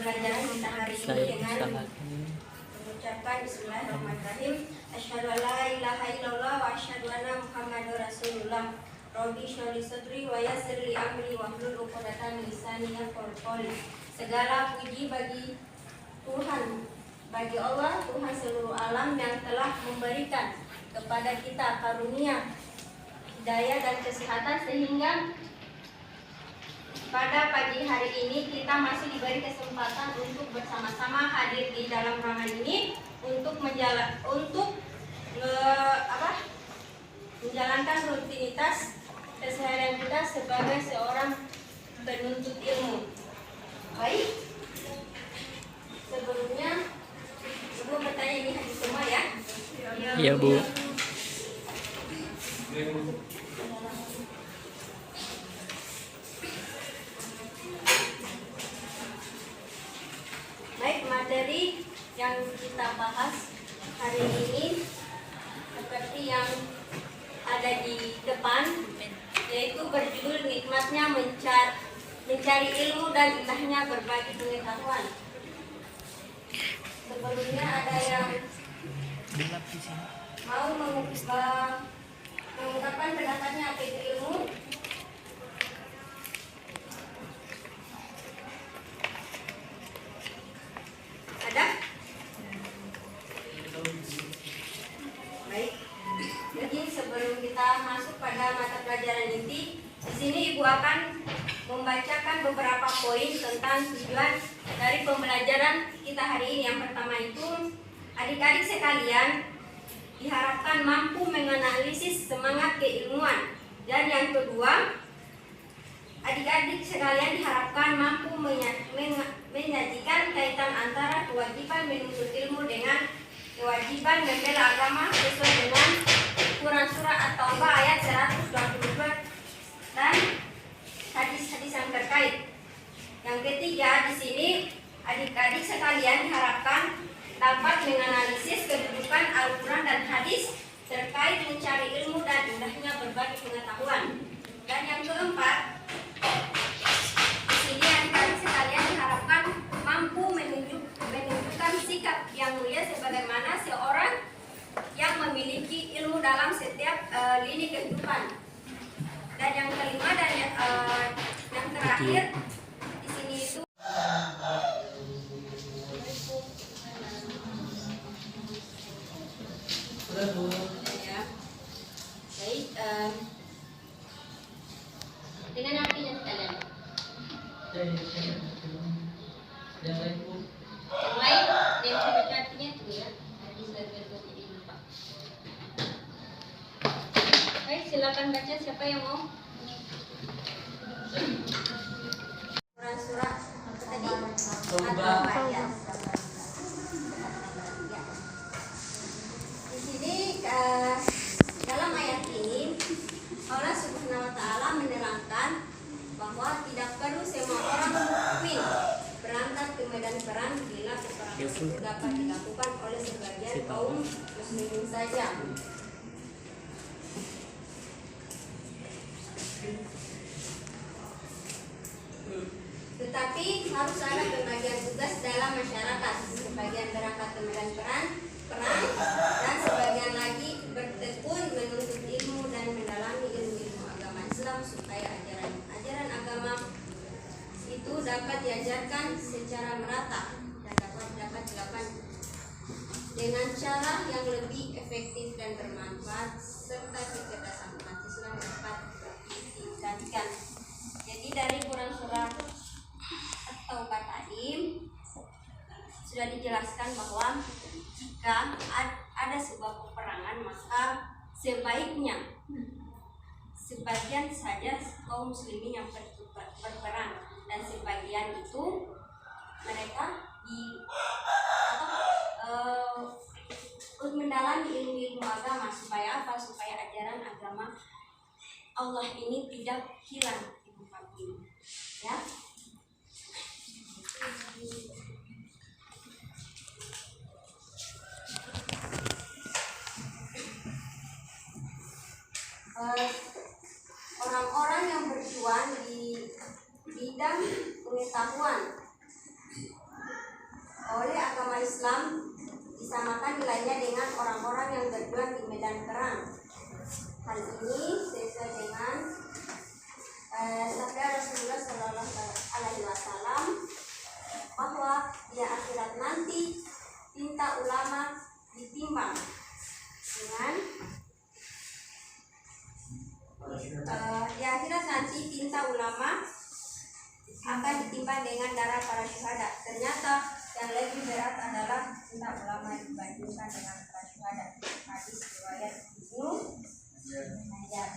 pembelajaran kita hari ini dengan mengucapkan Bismillahirrahmanirrahim. Asyhadu an la ilaha illallah wa asyhadu anna Muhammadar Rasulullah. Rabbi shrah li sadri wa yassir li amri wahlul 'uqdatam min lisani yafqahu qawli. Segala puji bagi Tuhan, bagi Allah, Tuhan seluruh alam yang telah memberikan kepada kita karunia hidayah dan kesehatan sehingga pada pagi hari ini kita masih diberi kesempatan untuk bersama-sama hadir di dalam ruangan ini untuk menjalankan rutinitas keseharian kita sebagai seorang penuntut ilmu. Baik, sebelumnya Ibu bertanya ini hadis semua ya? Iya Bu. Baik, materi yang kita bahas hari ini seperti yang ada di depan, yaitu berjudul nikmatnya mencari ilmu dan indahnya berbagi pengetahuan. Sebelumnya ada yang mau mengungkapkan pendapatnya apa itu ilmu? Ada? Baik. Jadi sebelum kita masuk pada mata pelajaran inti, di sini Ibu akan membacakan beberapa poin tentang tujuan dari pembelajaran kita hari ini. Yang pertama itu, adik-adik sekalian diharapkan mampu menganalisis semangat keilmuan. Dan yang kedua, adik-adik sekalian diharapkan mampu menyajikan kaitan antara kewajiban menuntut ilmu dengan kewajiban membela agama sesuai dengan Quran surah At-Taubah ayat 122 dan hadis-hadis yang terkait. Yang ketiga, di sini adik-adik sekalian diharapkan dapat menganalisis kedudukan Al-Quran dan hadis terkait mencari ilmu dan indahnya berbagi pengetahuan. Dan yang keempat, di sini adik-adik sekalian diharapkan mampu menunjukkan sikap yang mulia sebagaimana seorang yang memiliki ilmu dalam setiap lini kehidupan. Dan yang kelima dan yang terakhir di sini itu ya. Baik, dengan artinya sekalian. Yang lain dia coba artinya itu ya. Baik, silakan baca siapa yang mau. Quran surah tadi At-Taubah. Di sini dalam ayat ini Allah Subhanahu wa taala menerangkan bahwa tidak perlu semua orang mukmin berangkat ke medan perang bila peperangan itu dapat dilakukan oleh sebagian kaum muslimin saja. Tetapi harus ada pembagian tugas dalam masyarakat. Sebagian berangkat ke medan perang dan sebagian lagi bertekun menuntut ilmu dan mendalami ilmu agama Islam supaya ajaran agama itu dapat diajarkan secara merata dan dapat dilakukan dengan cara yang lebih efektif dan bermanfaat serta kecerdasan umat Islam dapat ditingkatkan. Jadi dari Quran surah At-Taubah tadi sudah dijelaskan bahwa jika ada sebuah peperangan maka sebaiknya sebagian saja kaum muslimin yang berperang dan sebagian itu mereka mendalami ilmu agama supaya apa? Supaya ajaran agama Allah ini tidak hilang di muka bumi. Ya. Orang-orang yang berjuang di bidang pengetahuan oleh agama Islam disamakan nilainya dengan orang-orang yang berjuang di medan perang. Hal ini sesuai dengan sabda Rasulullah SAW bahwa di akhirat nanti tinta ulama ditimbang dengan di akhirat nanti tinta ulama akan ditimbang dengan darah para syuhada. Ternyata yang lebih berat adalah tinta ulama dibandingkan dengan para syuhada. Hadis riwayat Ibnu Majah.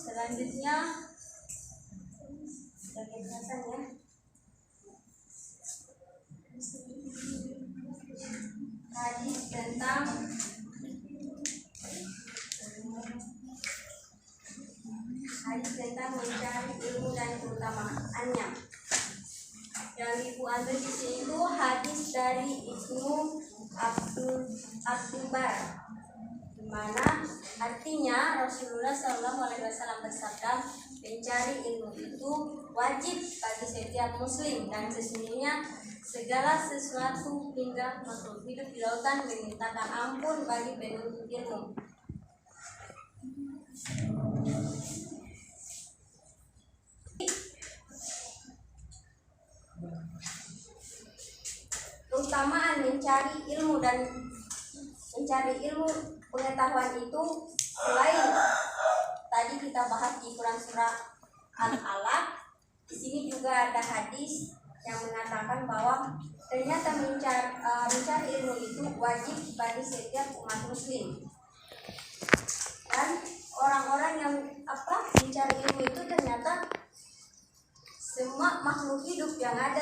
Selanjutnya kesehatan ya. Hadis tentang mencari ilmu dan keutamaannya. Yang Ibu ambil di sini itu hadis dari Ibnu Abdulbar, di mana artinya Rasulullah SAW bersabda, mencari ilmu itu wajib bagi setiap muslim, dan sesungguhnya segala sesuatu hingga makhluk hidup di lautan memintakan ampun bagi penuntut ilmu. Keutamaan mencari ilmu dan mencari ilmu pengetahuan itu, selain tadi kita bahas di Quran surah Al-Alaq, di sini juga ada hadis yang mengatakan bahwa ternyata mencari ilmu itu wajib bagi setiap umat muslim. Dan orang-orang yang mencari ilmu itu ternyata semua makhluk hidup yang ada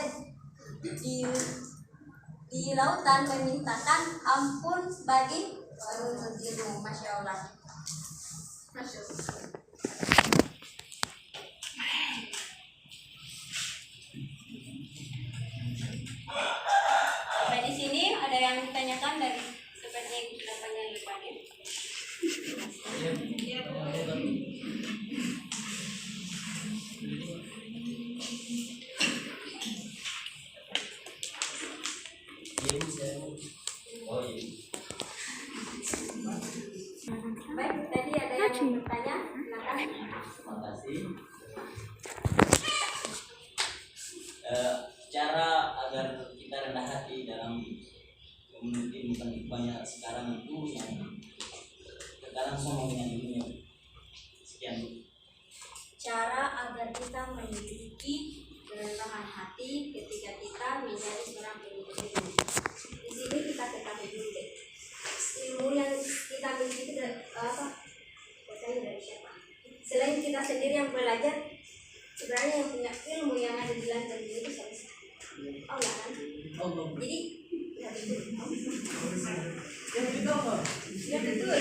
di lautan memintakan ampun bagi penuntut ilmu. Masya Allah. Masya Allah. Nah, di sini ada yang ditanyakan dari seperti yang sudah tanya depannya. Baik, tadi ada yang bertanya, silakan. Terima kasih. Cara agar kita rendah hati dalam memiliki banyak sekarang itu yang sekarang sombong dengan ilmunya. Sekian. Cara agar kita memiliki kerendahan hati ketika kita menjadi seorang penuntut ilmu. Di sini kita ketahui dulu deh, ilmu yang kita miliki itu dari siapa? Selain kita sendiri yang belajar, sebenarnya yang punya ilmu yang ada di lantai ini itu siapa? Allah kan? Jadi ya betul. Ya betul.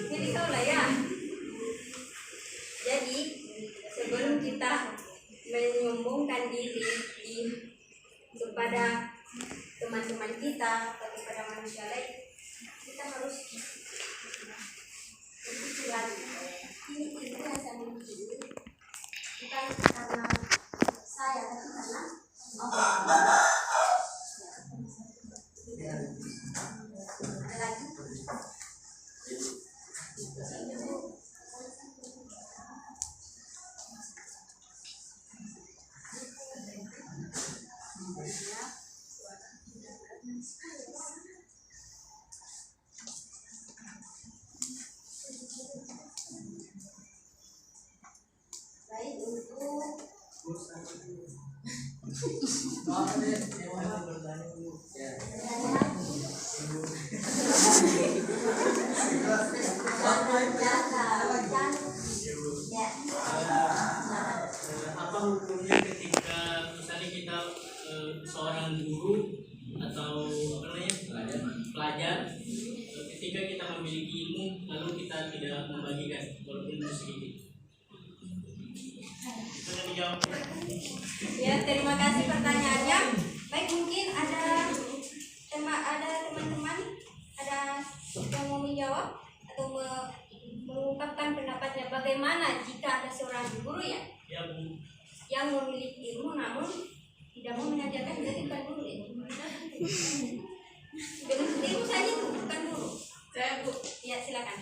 Jadi kau lah ya. Jadi sebelum kita menyombongkan diri kepada teman-teman kita atau kepada manusia lain, kita harus berpikir lagi. Ini ilmu yang saya miliki bukan karena saya, tapi karena Allah. Ada lagi? Baik, untuk apa hukumnya ketika misalnya kita seorang guru atau pelajar, ketika kita memiliki ilmu lalu kita tidak membagikan walaupun itu sedikit? Bisa dijawab? ya, terima kasih pertanyaannya. Baik, mungkin ada teman-teman yang mau menjawab atau mengungkapkan pendapatnya bagaimana jika ada seorang guru ya? Ya Bu. yang memiliki ilmu namun tidak mau mengajarkan jadi bukan guru ya. Dengan ilmu saja itu bukan guru. Saya Bu, Ya silakan.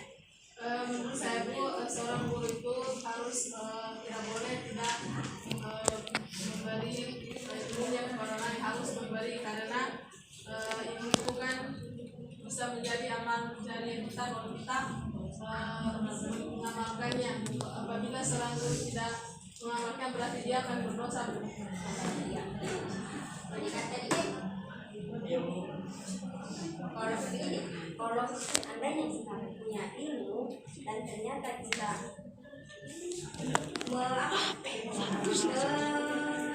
menurut saya Bu, seorang guru itu harus tidak boleh tidak memberi ilmunya kepada orang lain, harus memberi karena ilmu itu kan bisa menjadi amal jariah kita kalau kita mengamalkannya. Apabila seorang guru tidak mengamalkan berarti dia akan berdosa. Ya. Jadi kata dia kalau begini, kalau Anda yang sedang punya ilmu dan ternyata kita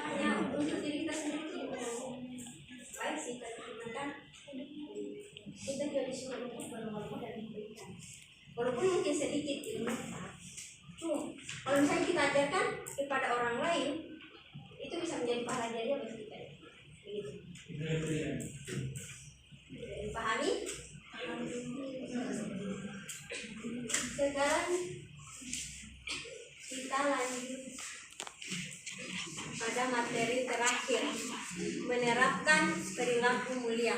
hanya untuk diri kita sendiri, baik sih kan kita jadi suruh untuk dan diberikan, walaupun mungkin sedikit ilmu. Kalau misalnya kita ajarkan kepada orang lain, itu bisa menjadi pahala jariah bagi kita. Begitu. Dipahami? Sekarang kita lanjut pada materi terakhir, menerapkan perilaku mulia.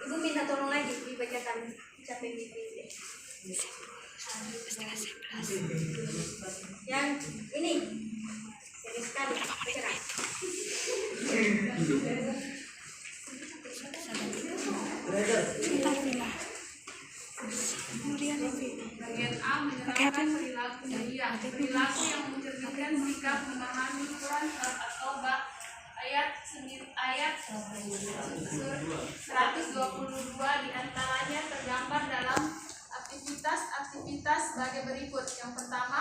Ibu minta tolong lagi dibacakan sampai titik. Yang ini serius sekali, cerah. Bagian A, menerapkan perilaku mulia. Perilaku yang mencerminkan sikap memahami Quran surat At-Taubah ayat 122 diantaranya tergambar dalam aktivitas sebagai berikut. Yang pertama,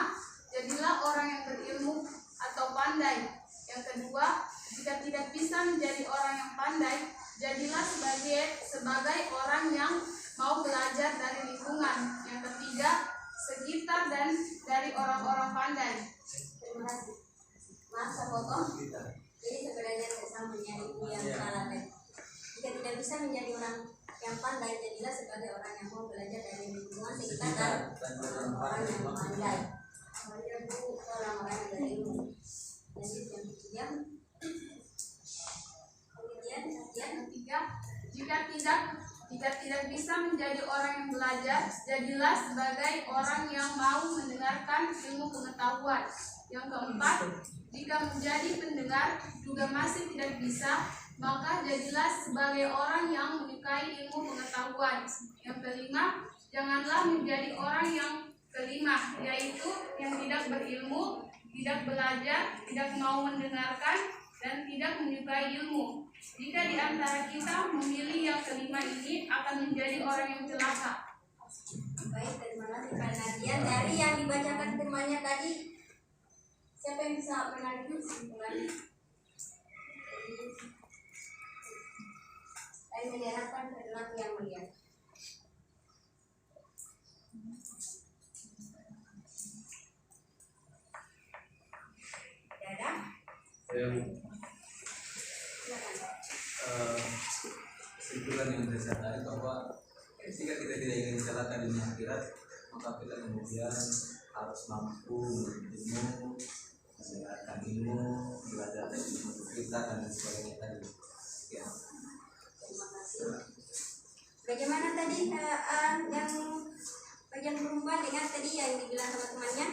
jadilah orang yang berilmu atau pandai. Yang kedua, jika tidak bisa menjadi orang yang pandai, jadilah sebagai orang yang mau belajar dari lingkungan. Yang ketiga, sekitar dan dari orang-orang pandai. Terima kasih. Maaf saya potong. Jadi sebenarnya kesampingnya ibu yang salah tadi. Jika tidak bisa menjadi orang yang pandai, jadilah sebagai orang yang mau belajar dari lingkungan sekitar dan orang yang pandai. Kemudian bu orang-orang yang berilmu. Kemudian Yang ketiga, jika tidak bisa menjadi orang yang belajar, jadilah sebagai orang yang mau mendengarkan ilmu pengetahuan. Yang keempat, jika menjadi pendengar juga masih tidak bisa, maka jadilah sebagai orang yang menyukai ilmu pengetahuan. Yang kelima, janganlah menjadi orang yang kelima, yaitu yang tidak berilmu, tidak belajar, tidak mau mendengarkan, dan tidak menyukai ilmu. Jika di antara kita memilih yang kelima ini, akan menjadi orang yang celaka. baik, terima kasih Pak Nadian. Dari yang dibacakan temannya tadi, siapa yang bisa mengenali kesimpulannya? Saya menyerahkan perilaku yang mulia. Dadah. Kesimpulan yang saya tarik bahwa jika kita tidak ingin celaka di dunia akhirat, maka kita kemudian harus mampu ilmu, mendengarkan ilmu, belajar dari ilmu kita dan sebagainya tadi. Ya. Terima kasih. Bagaimana tadi yang bagian perempuan dengan tadi yang dibilang sama temannya?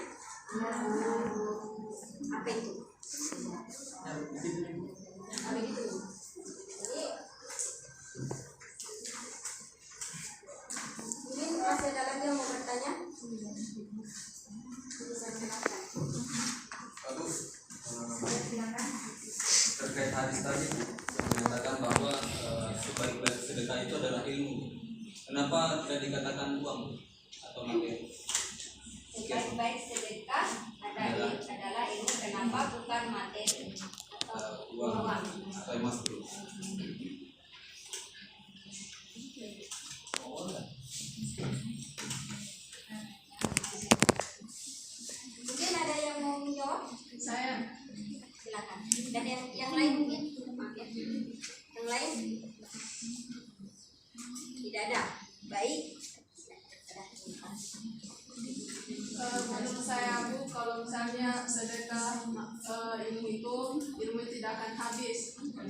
Apa itu? Apa itu? Jadi mungkin masih ada lagi yang mau bertanya? Bisa silakan. Bagus. Silakan. Terkait hadis tadi menyatakan bahwa sebaik-baik sedekah itu adalah ilmu. Kenapa tidak dikatakan uang atau materi? Sebaik-baik sedekah adalah ilmu. Kenapa bukan materi atau Uang uang? atau emas dulu. Mungkin ada yang mau menjawab? Saya Silakan. Dan yang lain mungkin? Maaf ya. Yang lain? Tidak ada. Baik. menurut saya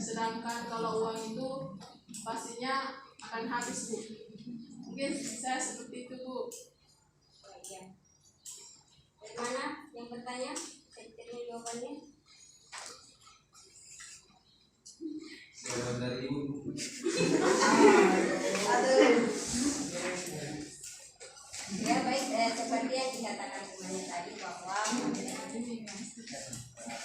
sedangkan kalau uang itu pastinya akan habis, Bu. Mungkin saya seperti itu, Bu. Iya. Dari mana yang bertanya? Saya terima jawabannya. Jawaban dari ibu. Ya baik, seperti yang dikatakan temannya tadi bahwa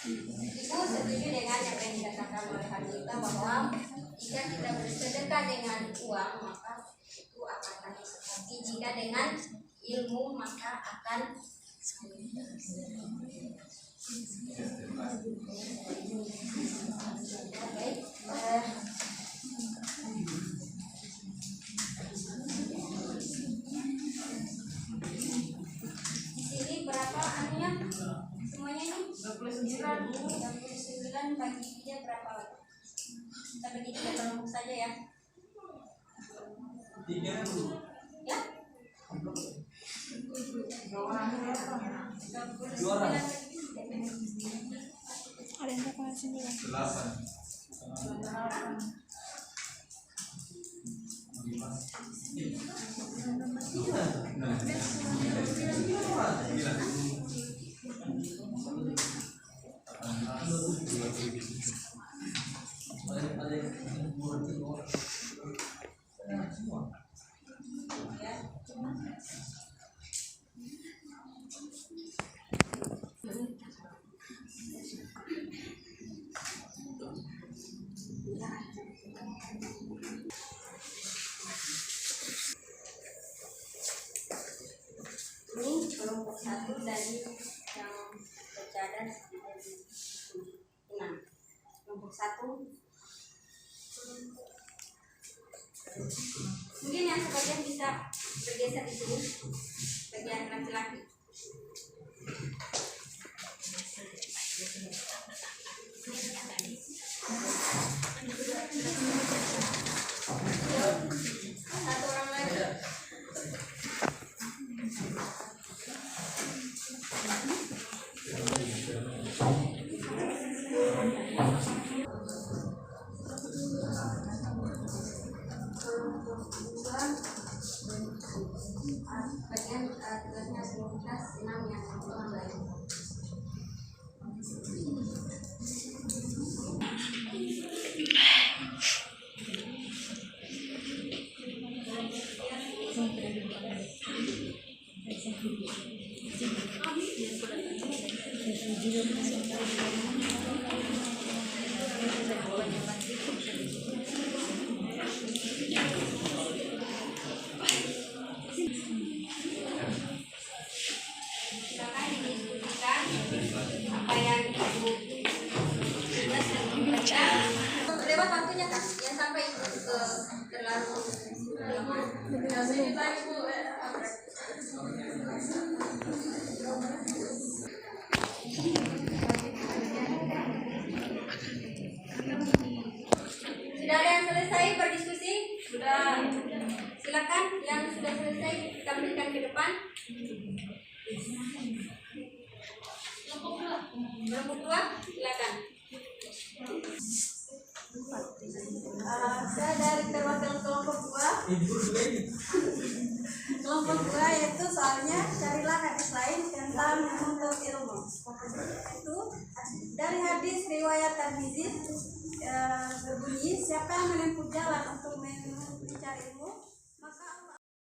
Ibu setuju dengan apa yang dikatakan oleh Hanita bahwa jika kita bersedekah dengan uang maka itu akan habis, tapi jika dengan ilmu maka akan baik. Di sini berapa anunya? Semuanya ini 39 bagi dia berapa? Kita bagi 3 kelompok saja ya. Ya? 2 orang. 8. Ini kelompok 1 dari yang bercadar 6. Kelompok 1 mungkin yang sebagian bisa bergeser di sini bagian laki-laki. Satu orang lagi. Bagian tugasnya aktivitas 6 yang orang lain. Silakan didiskusikan apa yang Ibu tugas dan dibaca. Lewat waktunya kan, yang sampai ke terlalu lama. Ya, sedikit lagi, Bu. Sudah ada yang selesai berdiskusi? Sudah. Silakan yang sudah selesai kita berikan ke depan. Kelompok 2, silakan. Saya dari perwakilan kelompok 2. Kelompok 2 yaitu soalnya carilah hadis lain tentang menuntut ilmu. Itu dari hadis riwayat Tirmidzi berbunyi, siapa yang menempuh jalan untuk mencari ilmu